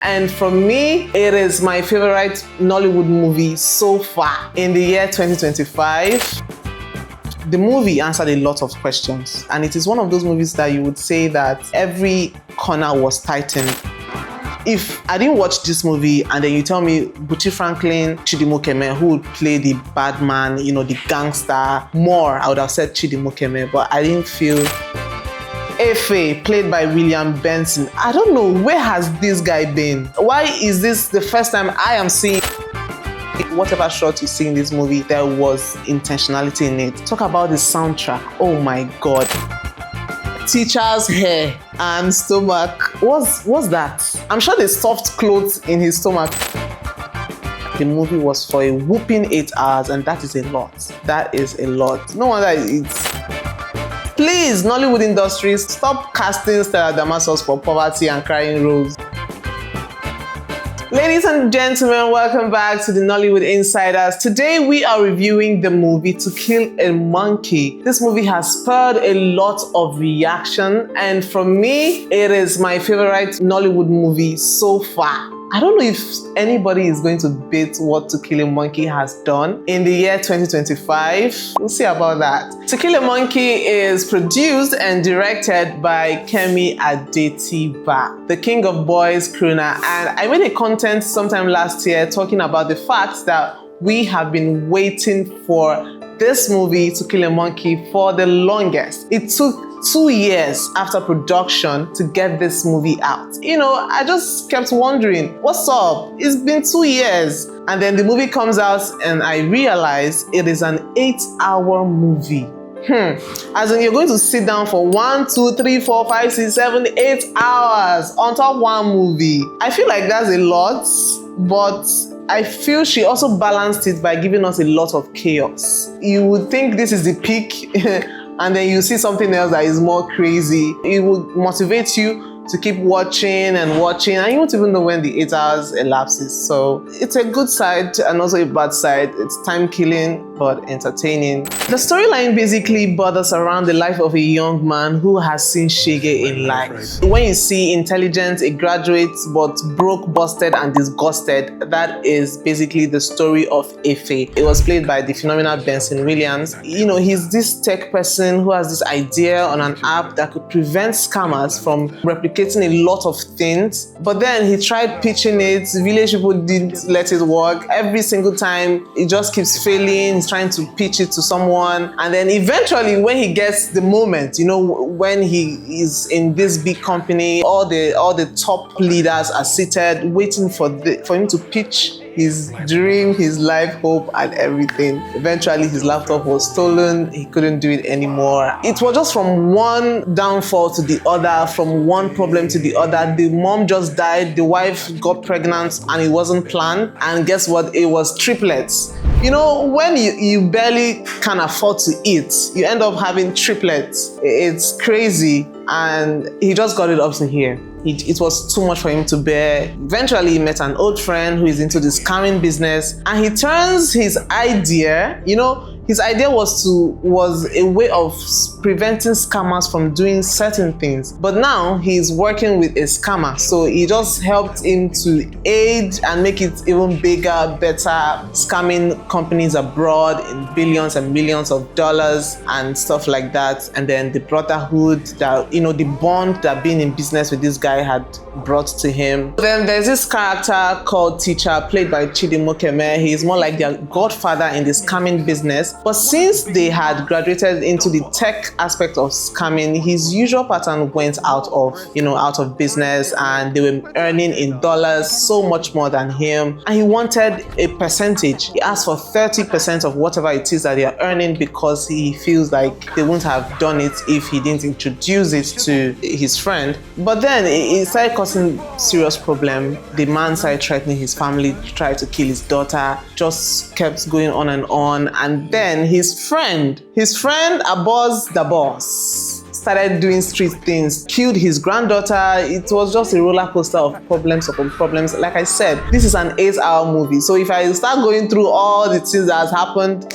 And for me, it is my favorite Nollywood movie so far in the year 2025. The movie answered a lot of questions, and it is one of those movies that you would say that every corner was tightened. If I didn't watch this movie and then you tell me Bucci Franklin, Chidi Mokeme, who would play the bad man, the gangster more, I would have said Chidi Mokeme, but I didn't feel. Afegbai, played by Benson. I don't know, where has this guy been? Why is this the first time I am seeing whatever shot you see in this movie, there was intentionality in it. Talk about the soundtrack. Oh my God. Teacher's hair and stomach. What's that? I'm sure they stuffed clothes in his stomach. The movie was for a whooping 8 hours, and that is a lot. That is a lot. No wonder it's... Please, Nollywood industries, stop casting Stella Damasus for poverty and crying roles. Ladies and gentlemen, welcome back to the Nollywood Insiders. Today we are reviewing the movie To Kill a Monkey. This movie has spurred a lot of reaction, and for me, it is my favorite Nollywood movie so far. I don't know if anybody is going to beat what To Kill a Monkey has done in the year 2025. We'll see about that. To Kill a Monkey is produced and directed by Kem Adetiba, the king of boys crooner. And I made a content sometime last year talking about the fact that we have been waiting for this movie, To Kill a Monkey, for the longest. It took 2 years after production to get this movie out. I just kept wondering, what's up? It's been 2 years. And then the movie comes out and I realize it is an 8-hour movie. As in, you're going to sit down for 1, 2, 3, 4, 5, 6, 7, 8 hours on top one movie. I feel like that's a lot, but I feel she also balanced it by giving us a lot of chaos. You would think this is the peak and then you see something else that is more crazy. It would motivate you to keep watching, and you won't even know when the 8 hours elapses. So it's a good side and also a bad side. It's time killing but entertaining. The storyline basically bothers around the life of a young man who has seen shege in life. When you see intelligent, a graduate, but broke, busted, and disgusted, that is basically the story of Afegbai. It was played by the phenomenal Benson. He's this tech person who has this idea on an app that could prevent scammers from replicating a lot of things, but then he tried pitching it. Village people didn't let it work. Every single time it just keeps failing. He's trying to pitch it to someone, and then eventually when he gets the moment, when he is in this big company, all the top leaders are seated waiting for him to pitch his dream, his life, hope, and everything. Eventually his laptop was stolen. He couldn't do it anymore. It was just from one downfall to the other, from one problem to the other. The mom just died, the wife got pregnant, and it wasn't planned. And guess what? It was triplets. When you barely can afford to eat, you end up having triplets. It's crazy. And he just got it up to here. It was too much for him to bear. Eventually, he met an old friend who is into the scamming business, and he turns his idea, his idea was a way of preventing scammers from doing certain things. But now he's working with a scammer, so he just helped him to aid and make it even bigger, better, scamming companies abroad in billions and millions of dollars and stuff like that. And then the brotherhood, that the bond that being in business with this guy had brought to him. Then there's this character called Teacher, played by Chidi Mokeme. He's more like their godfather in the scamming business. But since they had graduated into the tech aspect of scamming, his usual pattern went out of business, and they were earning in dollars so much more than him. And he wanted a percentage. He asked for 30% of whatever it is that they are earning, because he feels like they wouldn't have done it if he didn't introduce it to his friend. But then it started causing serious problem. The man started threatening his family, tried to kill his daughter, just kept going on. And then his friend Oboz the boss, started doing street things, killed his granddaughter. It was just a roller coaster of problems upon problems. Like I said, this is an 8-hour movie, so if I start going through all the things that has happened,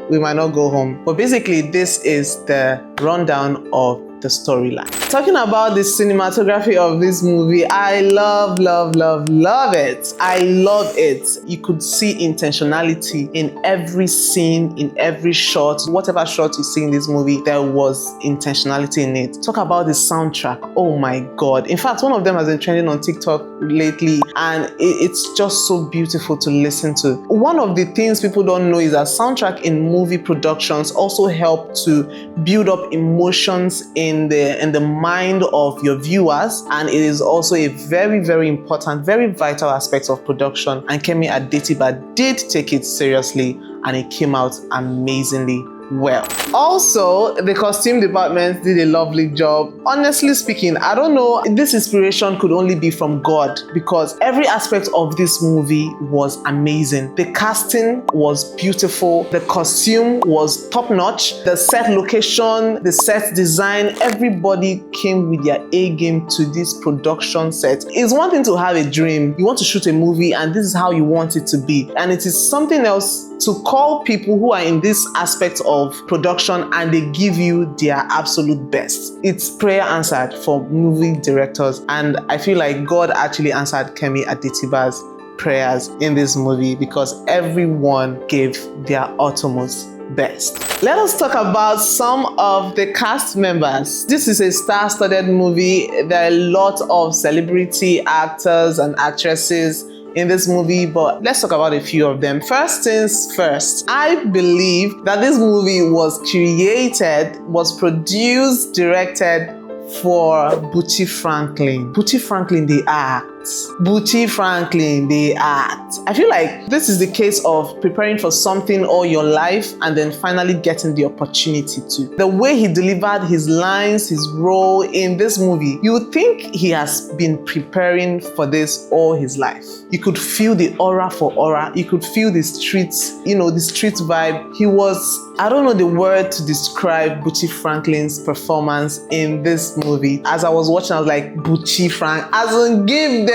we might not go home. But basically, this is the rundown of the storyline. Talking about the cinematography of this movie, I love it. I love it. You could see intentionality in every scene, in every shot. Whatever shot you see in this movie, there was intentionality in it. Talk about the soundtrack. Oh my God. In fact, one of them has been trending on TikTok lately, and it's just so beautiful to listen to. One of the things people don't know is that soundtrack in movie productions also help to build up emotions in the mind of your viewers, and it is also a very important, very vital aspect of production. And Kem Adetiba did take it seriously, and it came out amazingly well. Also, the costume department did a lovely job. Honestly speaking, I don't know, this inspiration could only be from God, because every aspect of this movie was amazing. The casting was beautiful, the costume was top-notch, the set location, the set design, everybody came with their A game to this production set. It's one thing to have a dream, you want to shoot a movie and this is how you want it to be, and it is something else to call people who are in this aspect of production and they give you their absolute best. It's prayer answered for movie directors, and I feel like God actually answered Kem Adetiba's prayers in this movie, because everyone gave their utmost best. Let us talk about some of the cast members. This is a star-studded movie. There are a lot of celebrity actors and actresses in this movie, but let's talk about a few of them. First things first, I believe that this movie was produced, directed for Bucci Franklin. Bucci Franklin, they act. Bucci Franklin, they act. I feel like this is the case of preparing for something all your life and then finally getting the opportunity to. The way he delivered his lines, his role in this movie, you would think he has been preparing for this all his life. You could feel the aura for aura. You could feel the streets, the street vibe. He was, I don't know the word to describe Bucci Franklin's performance in this movie. As I was watching, I was like, Bucci Frank, as in give them.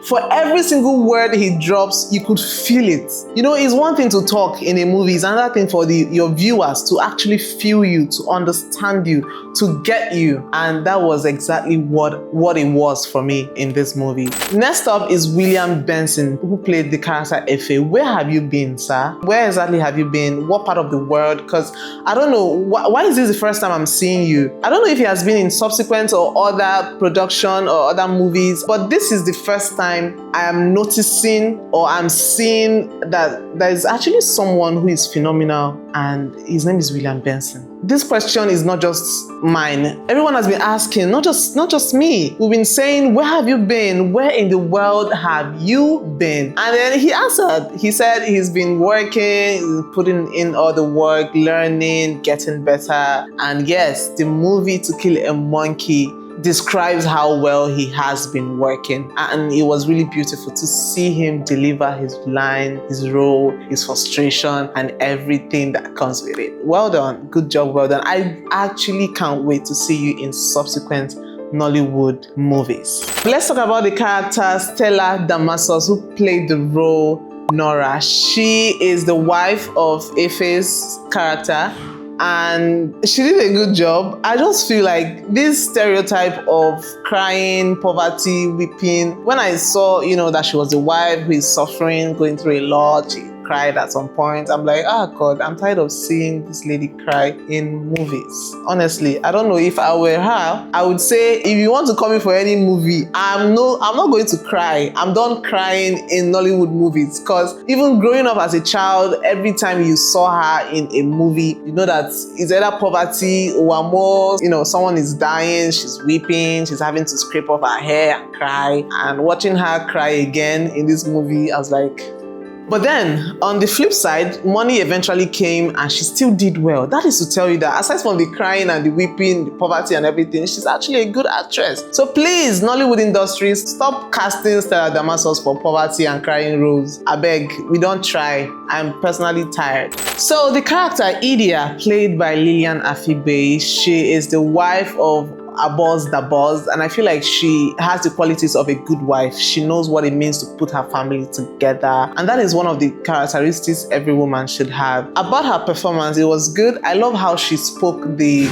For every single word he drops, you could feel it. It's one thing to talk in a movie, it's another thing for your viewers to actually feel you, to understand you, to get you. And that was exactly what it was for me in this movie. Next up is Benson, who played the character Efe. Where have you been, sir? Where exactly have you been? What part of the world? Because I don't know, why is this the first time I'm seeing you? I don't know if he has been in subsequent or other production or other movies, but this is the first time I am noticing or I'm seeing that there is actually someone who is phenomenal, and his name is Benson. This question is not just mine. Everyone has been asking, not just me. We've been saying, where have you been? Where in the world have you been? And then he answered. He said he's been working, putting in all the work, learning, getting better. And yes, the movie To Kill a Monkey describes how well he has been working, and it was really beautiful to see him deliver his line, his role, his frustration, and everything that comes with it. Well done, good job, well done. I actually can't wait to see you in subsequent Nollywood movies. Let's talk about the character Stella Damasus, who played the role Nora. She is the wife of Efe's character, and she did a good job. I just feel like this stereotype of crying, poverty, weeping, when I saw, that she was the wife who is suffering, going through a lot, she cried at some point. I'm like, God, I'm tired of seeing this lady cry in movies. Honestly, I don't know, if I were her, I would say, if you want to come in for any movie, I'm not going to cry. I'm done crying in Nollywood movies, because even growing up as a child, every time you saw her in a movie, you know that it's either poverty or more, someone is dying, she's weeping, she's having to scrape off her hair and cry. And watching her cry again in this movie, I was like, but then, on the flip side, money eventually came and she still did well. That is to tell you that aside from the crying and the weeping, the poverty and everything, she's actually a good actress. So please, Nollywood industries, stop casting Stella Damasus for poverty and crying roles. I beg, we don't try. I'm personally tired. So the character Idia, played by Lilian Afegbai, she is the wife of Oboz, and I feel like she has the qualities of a good wife. She knows what it means to put her family together, and that is one of the characteristics every woman should have. About her performance, it was good. I love how she spoke the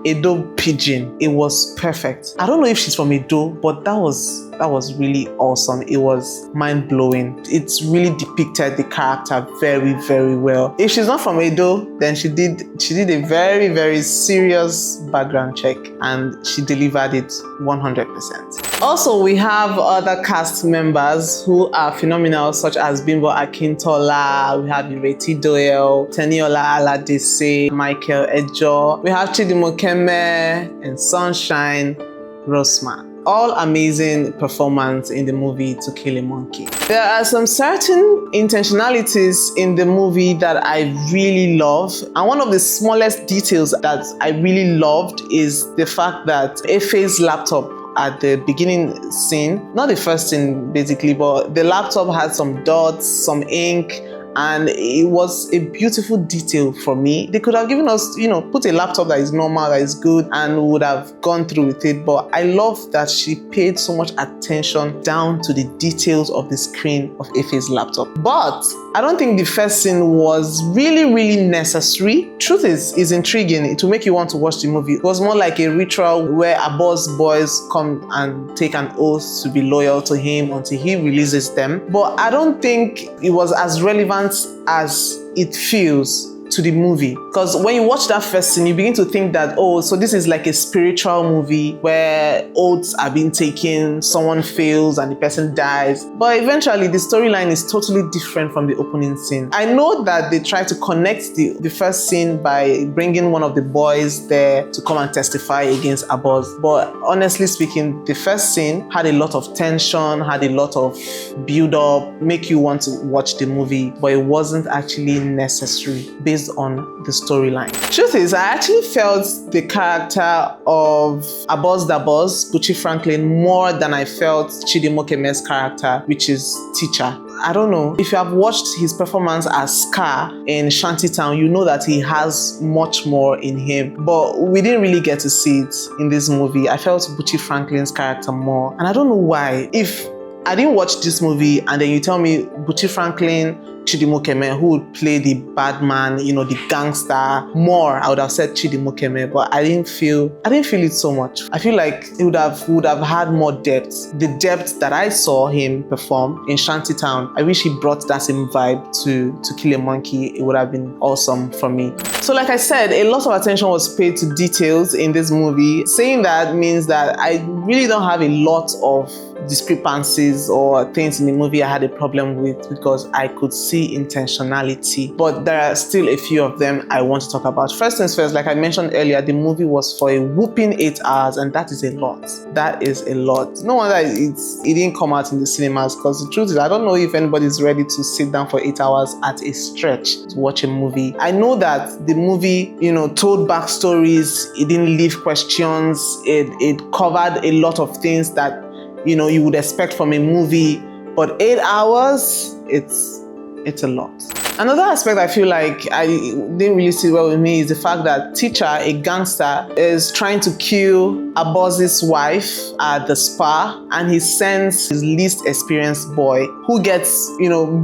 Edo pidgin. It was perfect. I don't know if she's from Edo, but that was really awesome. It was mind-blowing. It's really depicted the character very, very well. If she's not from Edo, then she did a very, very serious background check and she delivered it 100%. Also, we have other cast members who are phenomenal, such as Bimbo Akintola, we have Ireti Doyle, Teniola Aladese, Michael Ejo, we have Chidi Mokeme and Sunshine Rosman. All amazing performance in the movie To Kill a Monkey. There are some certain intentionalities in the movie that I really love. And one of the smallest details that I really loved is the fact that Efe's laptop at the beginning scene, not the first scene basically, but the laptop had some dots, some ink, and it was a beautiful detail for me. They could have given us, put a laptop that is normal, that is good, and we would have gone through with it. But I love that she paid so much attention down to the details of the screen of Efe's laptop. But I don't think the first scene was really, really necessary. Truth is intriguing. It will make you want to watch the movie. It was more like a ritual where Oboz boys come and take an oath to be loyal to him until he releases them. But I don't think it was as relevant as it feels to the movie. Because when you watch that first scene, you begin to think that, oh, so this is like a spiritual movie where oaths are being taken, someone fails and the person dies. But eventually the storyline is totally different from the opening scene. I know that they try to connect the first scene by bringing one of the boys there to come and testify against Oboz. But honestly speaking, the first scene had a lot of tension, had a lot of build up, make you want to watch the movie, but it wasn't actually necessary based on the storyline. Truth is, I actually felt the character of Oboz Bucci Franklin more than I felt Chidi Mokeme's character, which is Teacher. I don't know. If you have watched his performance as Scar in Shantytown, you know that he has much more in him. But we didn't really get to see it in this movie. I felt Bucci Franklin's character more. And I don't know why. If I didn't watch this movie and then you tell me Bucci Franklin, Chidi Mokeme, who would play the bad man, the gangster more, I would have said Chidi Mokeme, but I didn't feel it so much. I feel like it would have had more depth. The depth that I saw him perform in Shantytown, I wish he brought that same vibe to Kill a Monkey. It would have been awesome for me. So like I said, a lot of attention was paid to details in this movie. Saying that means that I really don't have a lot of discrepancies or things in the movie I had a problem with, because I could see intentionality, but there are still a few of them I want to talk about. First things first, like I mentioned earlier, the movie was for a whooping 8 hours, and that is a lot. That is a lot. No wonder it didn't come out in the cinemas, because the truth is I don't know if anybody's ready to sit down for 8 hours at a stretch to watch a movie. I know that the movie, told backstories, it didn't leave questions, it covered a lot of things that you would expect from a movie, but 8 hours, it's a lot. Another aspect I feel like I didn't really sit well with me is the fact that Teacher, a gangster, is trying to kill Oboz's wife at the spa, and he sends his least experienced boy who gets,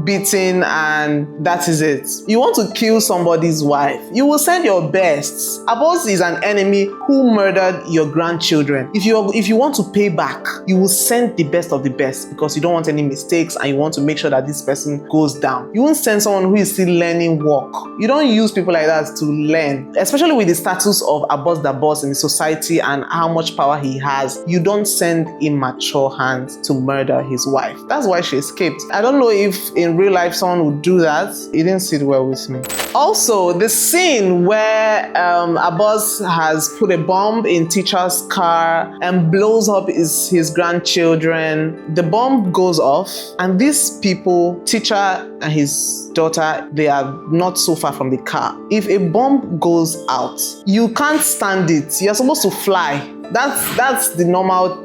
beaten, and that is it. You want to kill somebody's wife, you will send your best. Oboz is an enemy who murdered your grandchildren. If you want to pay back, you will send the best of the best, because you don't want any mistakes and you want to make sure that this person goes down. You won't send someone who is still learning work. You don't use people like that to learn, especially with the status of Oboz the boss in the society and how much power he has. You don't send immature hands to murder his wife. That's why she escaped. I don't know if in real life someone would do that. It didn't sit well with me. Also, the scene where Oboz has put a bomb in Teacher's car and blows up his grandchildren. The bomb goes off, and these people, Teacher and his daughter, they are not so far from the car. If a bomb goes out, you can't stand it. You're supposed to fly. That's the normal,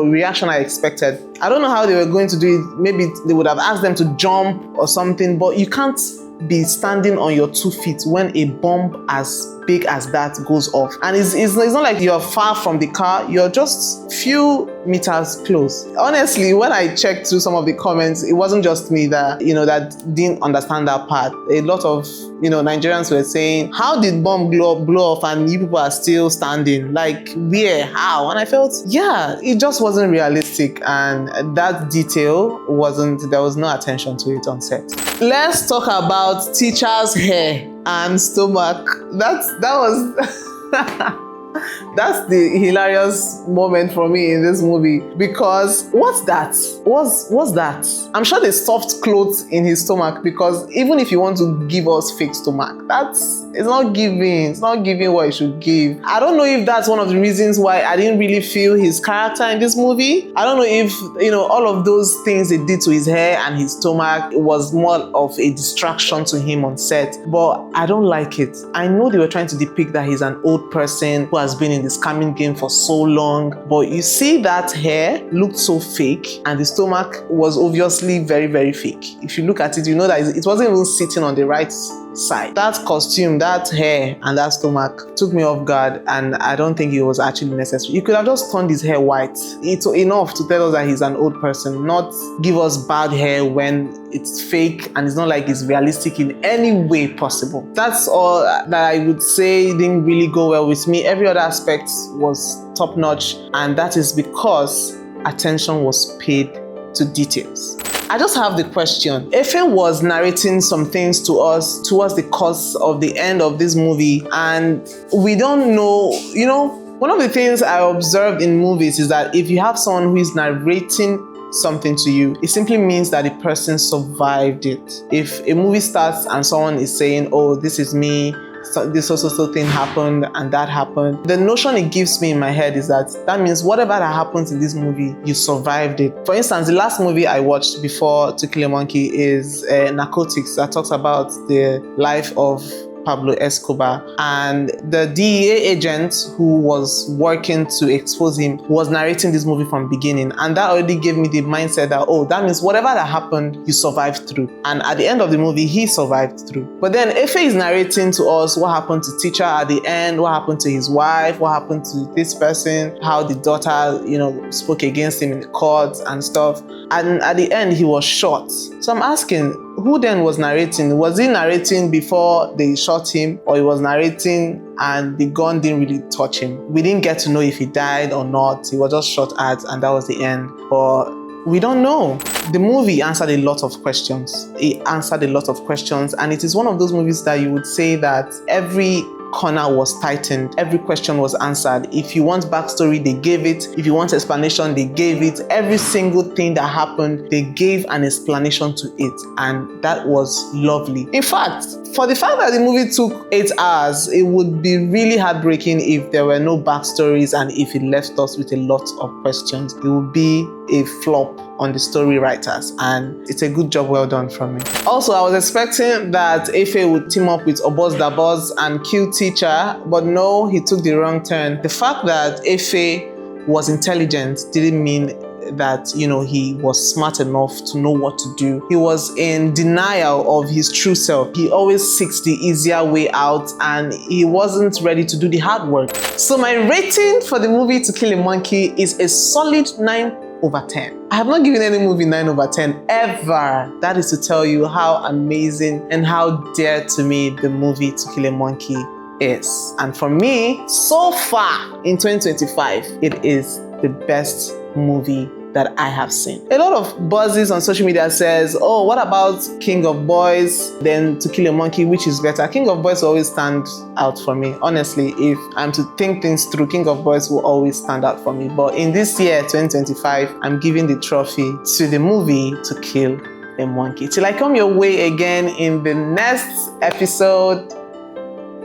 reaction I expected. I don't know how they were going to do it. Maybe they would have asked them to jump or something, but you can't be standing on your 2 feet when a bomb has big as that goes off. And it's not like you're far from the car, you're just few meters close. Honestly, when I checked through some of the comments, it wasn't just me that, that didn't understand that part. A lot of, Nigerians were saying, how did bomb blow off and you people are still standing? Like, where? How? And I felt, yeah, it just wasn't realistic. And that detail there was no attention to it on set. Let's talk about teacher's hair and stomach. That was that's the hilarious moment for me in this movie, because what's that? What's that? I'm sure they stuffed clothes in his stomach, because even if you want to give us fake stomach, it's not giving what it should give. I don't know if that's one of the reasons why I didn't really feel his character in this movie. I don't know if, all of those things they did to his hair and his stomach was more of a distraction to him on set, but I don't like it. I know they were trying to depict that he's an old person who has been in the scamming game for so long, but you see that hair looked so fake and the stomach was obviously very, very fake. If you look at it, you know that it wasn't even sitting on the right side. That costume, that hair, and that stomach took me off guard, and I don't think it was actually necessary. You could have just turned his hair white. It's enough to tell us that he's an old person, not give us bad hair when it's fake and it's not like it's realistic in any way possible. That's all that I would say didn't really go well with me. Every other aspect was top notch, and that is because attention was paid to details. I just have the question. Efe was narrating some things to us towards the course of the end of this movie, and we don't know, one of the things I observed in movies is that if you have someone who is narrating something to you, it simply means that the person survived it. If a movie starts and someone is saying, oh, this is me, so this also thing happened and that happened, the notion it gives me in my head is that means whatever that happens in this movie, you survived it. For instance, the last movie I watched before To Kill a Monkey is Narcotics, that talks about the life of Pablo Escobar, and the DEA agent who was working to expose him was narrating this movie from beginning, and that already gave me the mindset that, oh, that means whatever that happened, you survived through. And at the end of the movie, he survived through. But then Efe is narrating to us what happened to teacher at the end, what happened to his wife, what happened to this person, how the daughter, spoke against him in the court and stuff. And at the end, he was shot. So I'm asking, who then was narrating? Was he narrating before they shot him, or he was narrating and the gun didn't really touch him? We didn't get to know if he died or not. He was just shot at, and that was the end. But we don't know. The movie answered a lot of questions. It answered a lot of questions, and it is one of those movies that you would say that every corner was tightened, every question was answered. If you want backstory, they gave it. If you want explanation, they gave it. Every single thing that happened, they gave an explanation to it, and that was lovely. In fact, for the fact that the movie took 8 hours, it would be really heartbreaking if there were no backstories and if it left us with a lot of questions. It would be a flop on the story writers, and it's a good job well done from me. Also, I was expecting that Efe would team up with Oboz and kill teacher, but no, he took the wrong turn. The fact that Efe was intelligent didn't mean that, he was smart enough to know what to do. He was in denial of his true self. He always seeks the easier way out, and he wasn't ready to do the hard work. So my rating for the movie To Kill a Monkey is a solid 9/10. I have not given any movie 9/10 ever. That is to tell you how amazing and how dear to me the movie To Kill a Monkey is. And for me, so far in 2025, it is the best movie that I have seen. A lot of buzzes on social media says, oh, what about King of Boys, then To Kill a Monkey, which is better? King of Boys will always stand out for me. Honestly, if I'm to think things through, King of Boys will always stand out for me. But in this year, 2025, I'm giving the trophy to the movie To Kill a Monkey. Till I come your way again in the next episode,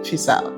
peace out.